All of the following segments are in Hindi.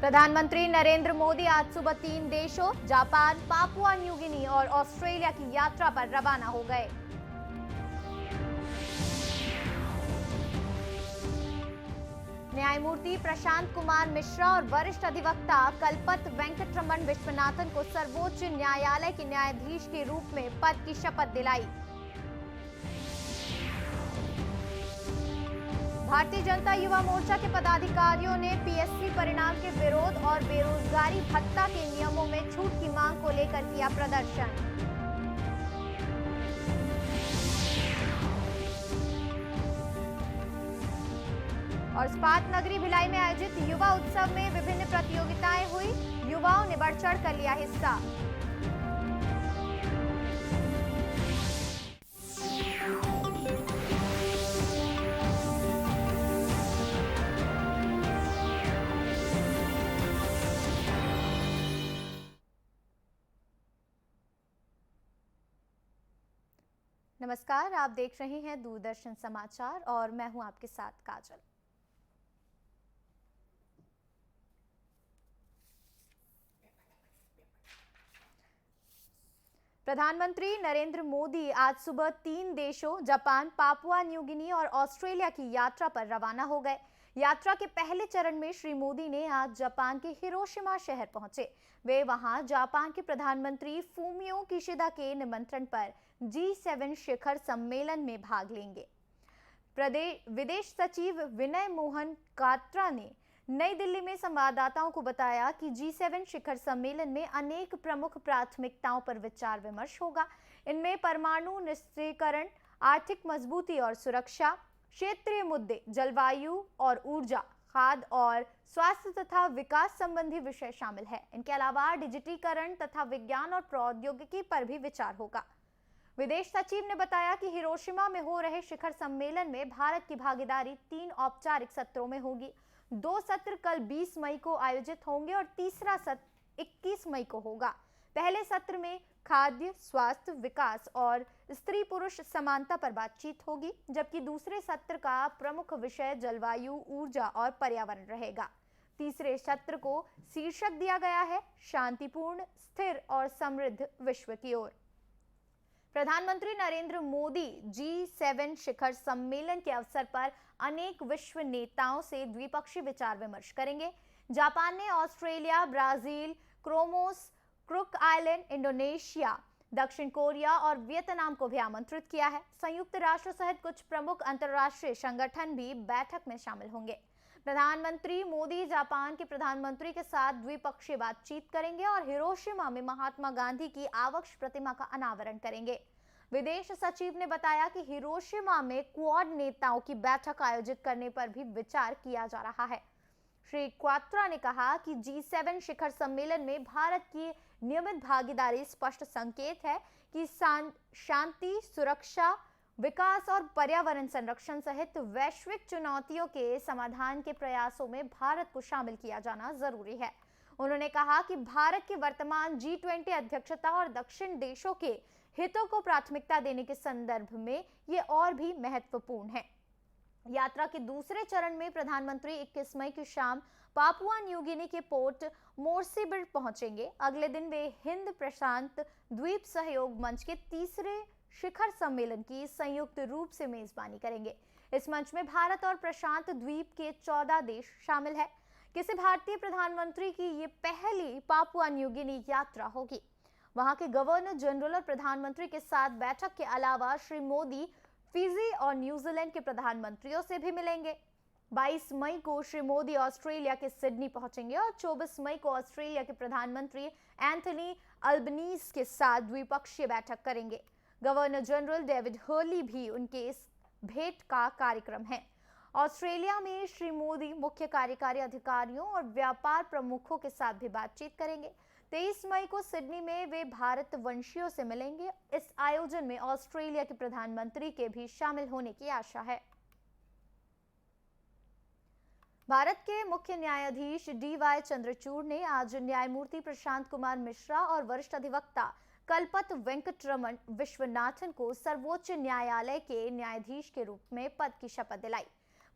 प्रधानमंत्री नरेंद्र मोदी आज सुबह 3 देशों जापान, पापुआ न्यू गिनी और ऑस्ट्रेलिया की यात्रा पर रवाना हो गए। न्यायमूर्ति प्रशांत कुमार मिश्रा और वरिष्ठ अधिवक्ता कलपत वेंकटरमण विश्वनाथन को सर्वोच्च न्यायालय के न्यायाधीश के रूप में पद की शपथ दिलाई। भारतीय जनता युवा मोर्चा के पदाधिकारियों ने पीएससी परिणाम के विरोध और बेरोजगारी भत्ता के नियमों में छूट की मांग को लेकर किया प्रदर्शन। और इस्पात नगरी भिलाई में आयोजित युवा उत्सव में विभिन्न प्रतियोगिताएं हुई, युवाओं ने बढ़ चढ़ कर लिया हिस्सा। नमस्कार, आप देख रहे हैं दूरदर्शन समाचार और मैं हूं आपके साथ काजल। प्रधानमंत्री नरेंद्र मोदी आज सुबह 3 देशों जापान, पापुआ न्यू गिनी और ऑस्ट्रेलिया की यात्रा पर रवाना हो गए। यात्रा के पहले चरण में श्री मोदी ने आज जापान के हिरोशिमा शहर पहुंचे। वे वहां जापान के प्रधानमंत्री फूमियो किशिदा के निमंत्रण पर G7 शिखर सम्मेलन में भाग लेंगे। विदेश सचिव विनय मोहन क्वात्रा ने नई दिल्ली में संवाददाताओं को बताया कि G7 शिखर सम्मेलन में अनेक प्रमुख प्राथमिकताओं पर विचार विमर्श होगा। इनमें परमाणु निरस्त्रीकरण, आर्थिक मजबूती और सुरक्षा, क्षेत्रीय मुद्दे, जलवायु और ऊर्जा, खाद्य और स्वास्थ्य तथा विकास संबंधी विषय शामिल है। इनके अलावा डिजिटीकरण तथा विज्ञान और प्रौद्योगिकी पर भी विचार होगा। विदेश सचिव ने बताया कि हिरोशिमा में हो रहे शिखर सम्मेलन में भारत की भागीदारी 3 औपचारिक सत्रों में होगी। 2 सत्र कल 20 मई को आयोजित होंगे और तीसरा सत्र 21 मई को होगा। पहले सत्र में खाद्य, स्वास्थ्य, विकास और स्त्री पुरुष समानता पर बातचीत होगी, जबकि दूसरे सत्र का प्रमुख विषय जलवायु, ऊर्जा और पर्यावरण रहेगा। तीसरे सत्र को शीर्षक दिया गया है शांतिपूर्ण, स्थिर और समृद्ध विश्व की ओर। प्रधानमंत्री नरेंद्र मोदी G7 शिखर सम्मेलन के अवसर पर अनेक विश्व नेताओं से द्विपक्षीय विचार विमर्श करेंगे। जापान ने Australia, Brazil, ChromeOS, cook island, Indonesia, दक्षिण कोरिया और वियतनाम को भी आमंत्रित किया है। संयुक्त राष्ट्र सहित कुछ प्रमुख अंतर्राष्ट्रीय संगठन भी बैठक में शामिल होंगे। प्रधानमंत्री मोदी जापान के प्रधानमंत्री के साथ द्विपक्षीय बातचीत करेंगे और हिरोशिमा में महात्मा गांधी की आवक्ष प्रतिमा का अनावरण करेंगे। विदेश सचिव ने बताया कि हिरोशिमा में क्वाड नेताओं की बैठक आयोजित करने पर भी विचार किया जा रहा है। श्री क्वात्रा ने कहा कि G7 शिखर सम्मेलन में भारत की नियमित भागीदारी स्पष्ट संकेत है कि शांति, सुरक्षा, विकास और पर्यावरण संरक्षण सहित वैश्विक चुनौतियों के समाधान के प्रयासों में भारत को शामिल किया जाना जरूरी है। उन्होंने कहा कि भारत की वर्तमान G20 अध्यक्षता और दक्षिण देशों के हितों को प्राथमिकता देने के संदर्भ में ये और भी महत्वपूर्ण है। यात्रा के दूसरे चरण में प्रधानमंत्री 21 मई की शाम पापुआ न्यू गिनी के पोर्ट मोर्सेबी पहुंचेंगे। अगले दिन वे हिंद प्रशांत द्वीप सहयोग मंच के तीसरे शिखर सम्मेलन की संयुक्त रूप से मेजबानी करेंगे। इस मंच में भारत और प्रशांत द्वीप के 14 देश शामिल है। किसी भारतीय प्रधानमंत्री की ये पहली पापुआ न्यू गिनी यात्रा होगी। वहां के गवर्नर जनरल और प्रधानमंत्री के साथ बैठक के अलावा श्री मोदी फिजी और न्यूजीलैंड के प्रधानमंत्रियों से भी मिलेंगे। 22 मई को श्री मोदी ऑस्ट्रेलिया के सिडनी पहुंचेंगे और 24 मई को ऑस्ट्रेलिया के प्रधानमंत्री एंथनी अल्बनीज के साथ द्विपक्षीय बैठक करेंगे। गवर्नर जनरल डेविड हर्ली भी उनके इस भेंट का कार्यक्रम है। ऑस्ट्रेलिया में श्री मोदी मुख्य कार्यकारी अधिकारियों और व्यापार प्रमुखों के साथ भी बातचीत करेंगे। 23 मई को सिडनी में वे भारत वंशियों से मिलेंगे। इस आयोजन में ऑस्ट्रेलिया के प्रधानमंत्री के भी शामिल होने की आशा है। भारत के मुख्य न्यायाधीश DY चंद्रचूड़ ने आज न्यायमूर्ति प्रशांत कुमार मिश्रा और वरिष्ठ अधिवक्ता कलपत वेंकटरमण विश्वनाथन को सर्वोच्च न्यायालय के न्यायाधीश के रूप में पद की शपथ दिलाई।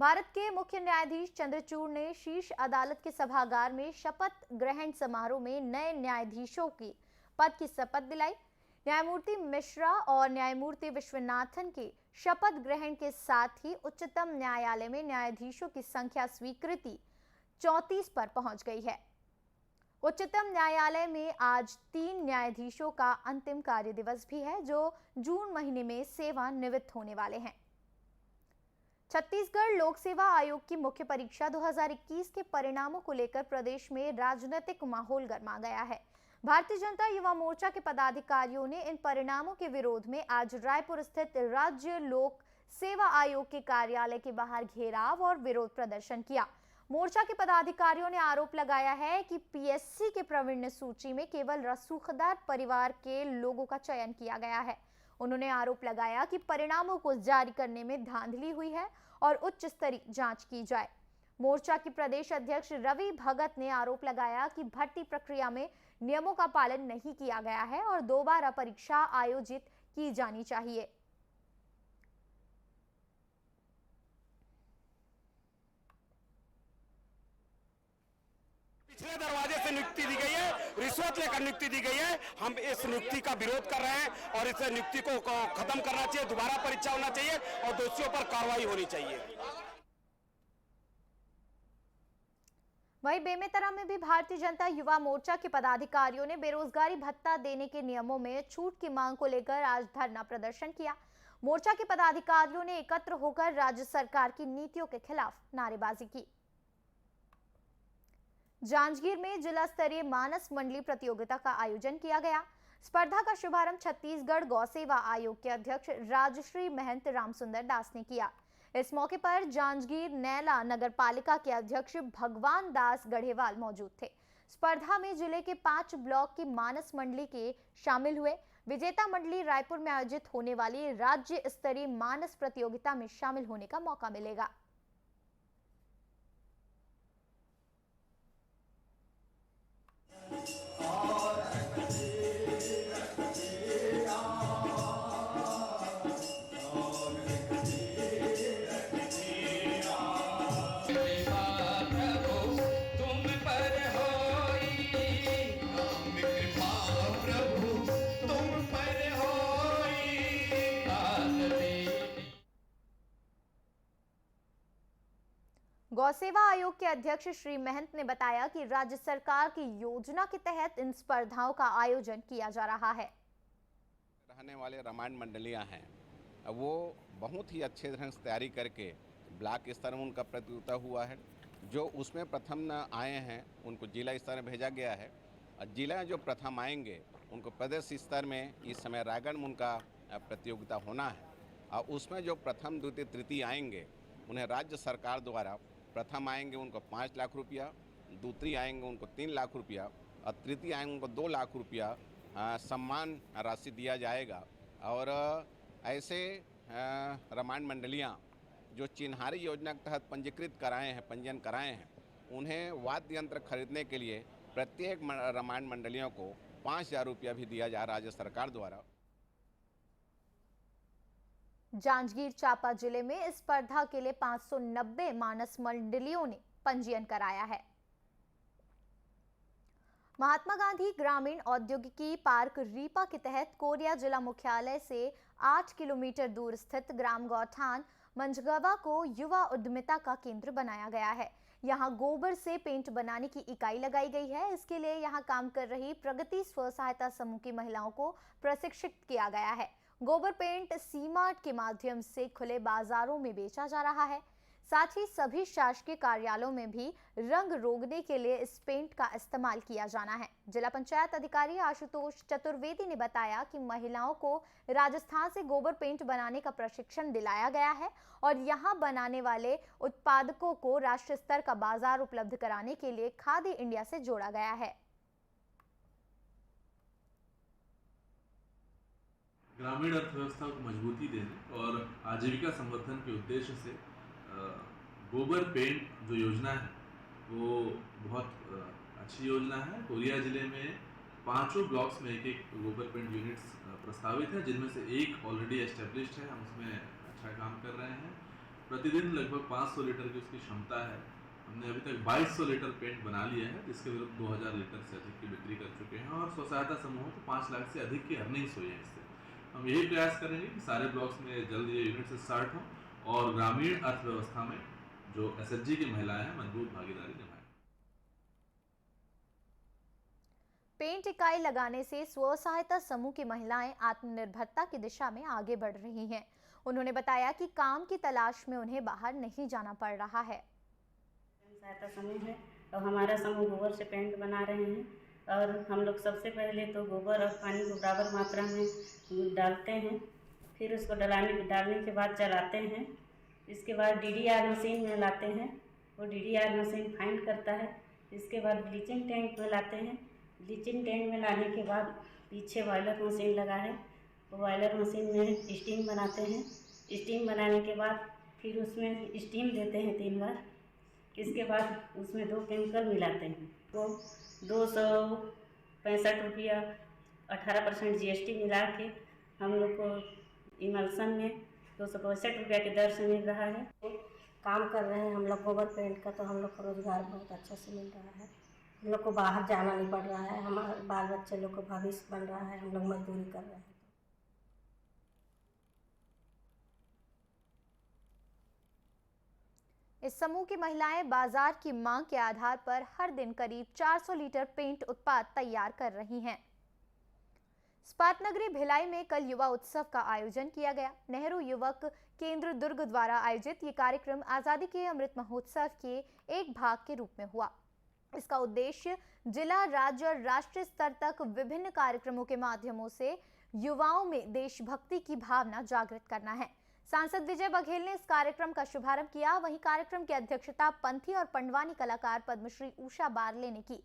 भारत के मुख्य न्यायाधीश चंद्रचूड़ ने शीर्ष अदालत के सभागार में शपथ ग्रहण समारोह में नए न्यायाधीशों की पद की शपथ दिलाई। न्यायमूर्ति मिश्रा और न्यायमूर्ति विश्वनाथन की शपथ ग्रहण के साथ ही उच्चतम न्यायालय में न्यायाधीशों की संख्या स्वीकृति 34 पर पहुंच गई है। उच्चतम न्यायालय में आज 3 न्यायाधीशों का अंतिम कार्य दिवस भी है, जो जून महीने में सेवानिवृत्त होने वाले हैं। छत्तीसगढ़ लोक सेवा आयोग की मुख्य परीक्षा 2021 के परिणामों को लेकर प्रदेश में राजनीतिक माहौल गर्मा गया है। भारतीय जनता युवा मोर्चा के पदाधिकारियों ने इन परिणामों के विरोध में आज रायपुर स्थित राज्य लोक सेवा आयोग के कार्यालय के बाहर घेराव और विरोध प्रदर्शन किया। मोर्चा के पदाधिकारियों ने आरोप लगाया है कि पीएससी के प्रावीण्य सूची में केवल रसूखदार परिवार के लोगों का चयन किया गया है। उन्होंने आरोप लगाया कि परिणामों को जारी करने में धांधली हुई है और उच्च स्तरीय जांच की जाए। मोर्चा के प्रदेश अध्यक्ष रवि भगत ने आरोप लगाया कि भर्ती प्रक्रिया में नियमों का पालन नहीं किया गया है और दोबारा परीक्षा आयोजित की जानी चाहिए। पिछले दरवाजे से नियुक्ति दी गई है, रिश्वत लेकर नियुक्ति दी गई है। हम इस नियुक्ति का विरोध कर रहे हैं और इस नियुक्ति को खत्म करना चाहिए, दोबारा परीक्षा होना चाहिए और दोषियों पर कार्रवाई होनी चाहिए। वहीं बेमेतरा में भी भारतीय जनता युवा मोर्चा के पदाधिकारियों ने बेरोजगारी भत्ता देने के नियमों में छूट की मांग को लेकर आज धरना प्रदर्शन किया। मोर्चा के पदाधिकारियों ने एकत्र होकर राज्य सरकार की नीतियों के खिलाफ नारेबाजी की। जांजगीर में जिला स्तरीय मानस मंडली प्रतियोगिता का आयोजन किया गया। स्पर्धा का शुभारंभ छत्तीसगढ़ गौ सेवा आयोग के अध्यक्ष राजश्री महंत रामसुंदर दास ने किया। इस मौके पर जांजगीर नैला नगर पालिका के अध्यक्ष भगवान दास गढ़ेवाल मौजूद थे। स्पर्धा में जिले के 5 ब्लॉक की मानस मंडली के शामिल हुए। विजेता मंडली रायपुर में आयोजित होने वाली राज्य स्तरीय मानस प्रतियोगिता में शामिल होने का मौका मिलेगा। गौ सेवा आयोग के अध्यक्ष श्री महंत ने बताया कि राज्य सरकार की योजना के तहत इन स्पर्धाओं का आयोजन किया जा रहा है। रहने वाले रामायण मंडलियां हैं, वो बहुत ही अच्छे ढंग से तैयारी करके ब्लॉक स्तर में उनका प्रतियोगिता हुआ है। जो उसमें प्रथम आए हैं उनको जिला स्तर में भेजा गया है और जिला में जो प्रथम आएंगे उनको प्रदेश स्तर में इस समय रायगढ़ में उनका प्रतियोगिता होना है और उसमें जो प्रथम द्वितीय तृतीय आएंगे उन्हें राज्य सरकार द्वारा प्रथम आएंगे उनको 5 लाख रुपया, द्वितीय आएंगे उनको 3 लाख रुपया और तृतीय आएंगे उनको 2 लाख रुपया सम्मान राशि दिया जाएगा। और ऐसे रामायण मंडलियां जो चिन्हारी योजना के तहत पंजीकृत कराए हैं, पंजीयन कराए हैं, उन्हें वाद्य यंत्र खरीदने के लिए प्रत्येक रामायण मंडलियों को 5,000 रुपया भी दिया जा रहा है राज्य सरकार द्वारा। जांजगीर चांपा जिले में इस स्पर्धा के लिए 590 मानस मंडलियों ने पंजीयन कराया है। महात्मा गांधी ग्रामीण औद्योगिकी पार्क रीपा के तहत कोरिया जिला मुख्यालय से 8 किलोमीटर दूर स्थित ग्राम गौठान मंझगवा को युवा उद्यमिता का केंद्र बनाया गया है। यहां गोबर से पेंट बनाने की इकाई लगाई गई है। इसके लिए यहां काम कर रही प्रगति स्व सहायता समूह की महिलाओं को प्रशिक्षित किया गया है। गोबर पेंट सीमार्ट के माध्यम से खुले बाजारों में बेचा जा रहा है। साथ ही सभी शासकीय कार्यालयों में भी रंग रोगने के लिए इस पेंट का इस्तेमाल किया जाना है। जिला पंचायत अधिकारी आशुतोष चतुर्वेदी ने बताया कि महिलाओं को राजस्थान से गोबर पेंट बनाने का प्रशिक्षण दिलाया गया है और यहां बनाने वाले उत्पादकों को राष्ट्रीय स्तर का बाजार उपलब्ध कराने के लिए खादी इंडिया से जोड़ा गया है। ग्रामीण अर्थव्यवस्था को मजबूती देने और आजीविका संवर्धन के उद्देश्य से गोबर पेंट जो योजना है वो बहुत अच्छी योजना है। कोरिया जिले में 5 ब्लॉक्स में एक गोबर पेंट यूनिट्स प्रस्तावित है, जिनमें से एक ऑलरेडी एस्टेब्लिश्ड है। हम उसमें अच्छा काम कर रहे हैं प्रतिदिन लगभग 500 लीटर की उसकी क्षमता है। हमने अभी तक 2200 लीटर पेंट बना लिया है, जिसके विरुद्ध 2000 लीटर से अधिक की बिक्री कर चुके हैं और स्व सहायता समूहों को 5 लाख से अधिक की अर्निंग्स हुई है इससे। हम यही प्रयास करेंगे कि सारे ब्लॉक्स में जल्द ये यूनिट स्टार्ट हों और ग्रामीण अर्थव्यवस्था में जो एसएचजी की महिलाएं हैं मजबूत भागीदारी निभाएं। पेंट इकाई लगाने से स्व सहायता समूह की महिलाएं आत्मनिर्भरता की दिशा में आगे बढ़ रही हैं। उन्होंने बताया कि काम की तलाश में उन्हें बाहर नहीं जाना पड़ रहा है। सहायता समूह है और हमारा समूह गोबर से पेंट बना रहे हैं और हम लोग सबसे पहले तो गोबर और पानी को बराबर मात्रा में डालते हैं, फिर उसको डालने के बाद चलाते हैं। इसके बाद डीडीआर मशीन में लाते हैं, वो डीडीआर मशीन फाइंड करता है। इसके बाद ब्लीचिंग टैंक में लाते हैं, ब्लीचिंग टैंक में लाने के बाद पीछे बॉयलर मशीन लगा है, वो बॉयलर मशीन में स्टीम बनाते हैं। स्टीम बनाने के बाद फिर उसमें स्टीम देते हैं 3 बार। इसके बाद उसमें 2 केमिकल मिलाते हैं, तो 265 रुपया 18% GST मिला के हम लोग को इमल्सन में 265 रुपया की दर से मिल रहा है। काम कर रहे हैं हम लोग गोबर पेंट का, तो हम लोग को रोज़गार बहुत अच्छा से मिल रहा है। हम लोग को बाहर जाना नहीं पड़ रहा है, हमारे बाल बच्चे लोग को भविष्य बन रहा है। हम लोग मजदूरी कर रहे हैं। इस समूह की महिलाएं बाजार की मांग के आधार पर हर दिन करीब 400 लीटर पेंट उत्पाद तैयार कर रही हैं। स्पात नगरी भिलाई में कल युवा उत्सव का आयोजन किया गया। नेहरू युवक केंद्र दुर्ग द्वारा आयोजित ये कार्यक्रम आजादी के अमृत महोत्सव के एक भाग के रूप में हुआ। इसका उद्देश्य जिला, राज्य और राष्ट्रीय स्तर तक विभिन्न कार्यक्रमों के माध्यमों से युवाओं में देशभक्ति की भावना जागृत करना है। सांसद विजय बघेल ने इस कार्यक्रम का शुभारंभ किया। वहीं कार्यक्रम की अध्यक्षता पंथी और पंडवानी कलाकार पद्मश्री उषा बारले ने की।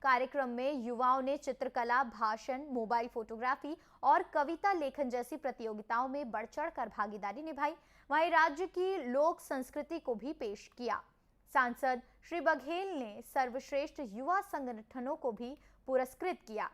कार्यक्रम में युवाओं ने चित्रकला, भाषण, मोबाइल फोटोग्राफी और कविता लेखन जैसी प्रतियोगिताओं में बढ़ चढ़कर भागीदारी निभाई। वहीं राज्य की लोक संस्कृति को भी पेश किया। सांसद श्री बघेल ने सर्वश्रेष्ठ युवा संगठनों को भी पुरस्कृत किया।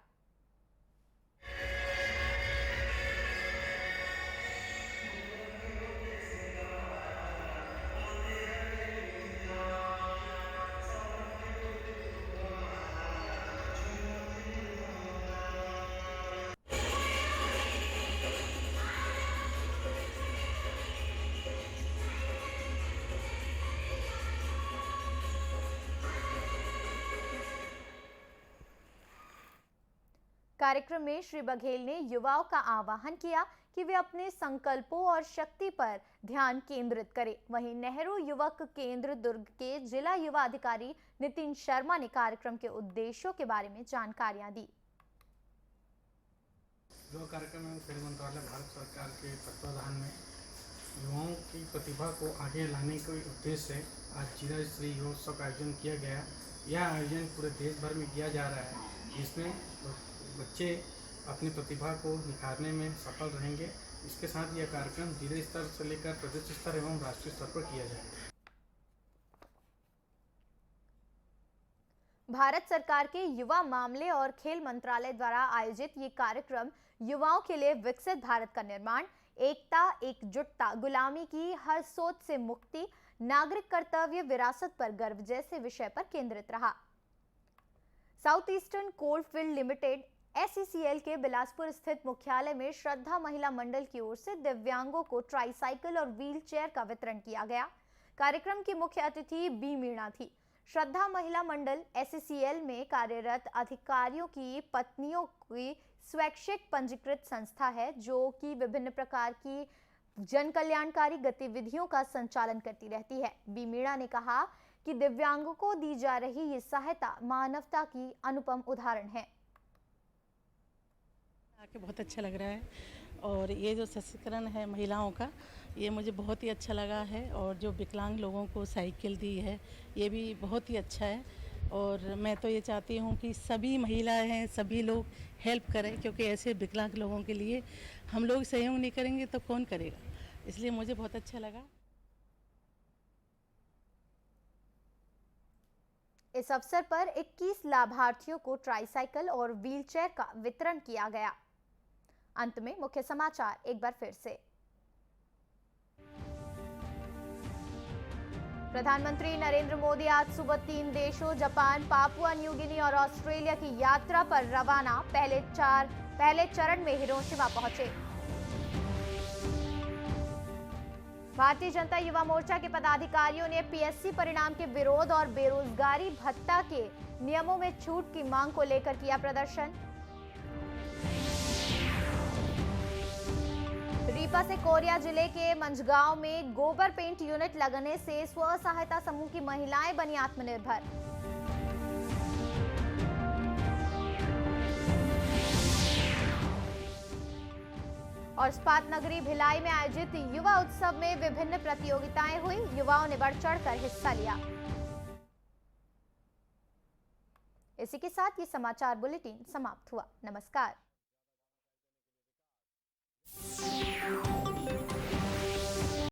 कार्यक्रम में श्री बघेल ने युवाओं का आह्वान किया कि वे अपने संकल्पों और शक्ति पर ध्यान केंद्रित करें। वहीं नेहरू युवक केंद्र दुर्ग के जिला युवा अधिकारी नितिन शर्मा ने कार्यक्रम के उद्देश्यों के बारे में जानकारियां दी। युवा कार्यक्रम एवं खेल मंत्रालय भारत सरकार के तत्वाधान में युवाओं की प्रतिभा को आगे लाने के उद्देश्य से आज जिला स्तरीय युवा उत्सव का आयोजन किया गया। यह आयोजन पूरे देश भर में किया जा रहा है, जिसमें बच्चे अपनी प्रतिभा को निखारने में सफल रहेंगे। इसके साथ यह कार्यक्रम जिला स्तर से लेकर प्रदेश स्तर एवं राष्ट्रीय स्तर पर किया जाएगा। भारत सरकार के युवा मामले और खेल मंत्रालय द्वारा आयोजित ये कार्यक्रम युवाओं के लिए विकसित भारत का निर्माण, एकता, एकजुटता, गुलामी की हर सोच से मुक्ति, नागरिक कर्तव्य, विरासत पर गर्व जैसे विषय पर केंद्रित रहा। South eastern coalfield limited SECL के बिलासपुर स्थित मुख्यालय में श्रद्धा महिला मंडल की ओर से दिव्यांगों को ट्राईसाइकिल और व्हील चेयर का वितरण किया गया। कार्यक्रम की मुख्य अतिथि बी मीणा थी। श्रद्धा महिला मंडल SECL में कार्यरत अधिकारियों की पत्नियों की स्वैच्छिक पंजीकृत संस्था है, जो कि विभिन्न प्रकार की जन कल्याणकारी गतिविधियों का संचालन करती रहती है। बी मीणा ने कहा कि दिव्यांगों को दी जा रही ये सहायता मानवता की अनुपम उदाहरण है। आके बहुत अच्छा लग रहा है और ये जो सशक्तिकरण है महिलाओं का, ये मुझे बहुत ही अच्छा लगा है। और जो विकलांग लोगों को साइकिल दी है, ये भी बहुत ही अच्छा है। और मैं तो ये चाहती हूँ कि सभी महिलाएं हैं, सभी लोग हेल्प करें, क्योंकि ऐसे विकलांग लोगों के लिए हम लोग सहयोग नहीं करेंगे तो कौन करेगा। इसलिए मुझे बहुत अच्छा लगा। इस अवसर पर 21 लाभार्थियों को ट्राईसाइकिल और व्हीलचेयर का वितरण किया गया। अंत में मुख्य समाचार एक बार फिर से। प्रधानमंत्री नरेंद्र मोदी आज सुबह 3 देशों जापान, पापुआ न्यू गिनी और ऑस्ट्रेलिया की यात्रा पर रवाना। पहले चरण में हिरोशिमा पहुंचे। भारतीय जनता युवा मोर्चा के पदाधिकारियों ने पीएससी परिणाम के विरोध और बेरोजगारी भत्ता के नियमों में छूट की मांग को लेकर किया प्रदर्शन। रीपा से कोरिया जिले के मंझगांव में गोबर पेंट यूनिट लगने से स्व सहायता समूह की महिलाएं बनी आत्मनिर्भर। और इस्पात नगरी भिलाई में आयोजित युवा उत्सव में विभिन्न प्रतियोगिताएं हुई। युवाओं ने बढ़ चढ़कर हिस्सा लिया। इसी के साथ ये समाचार बुलेटिन समाप्त हुआ। नमस्कार।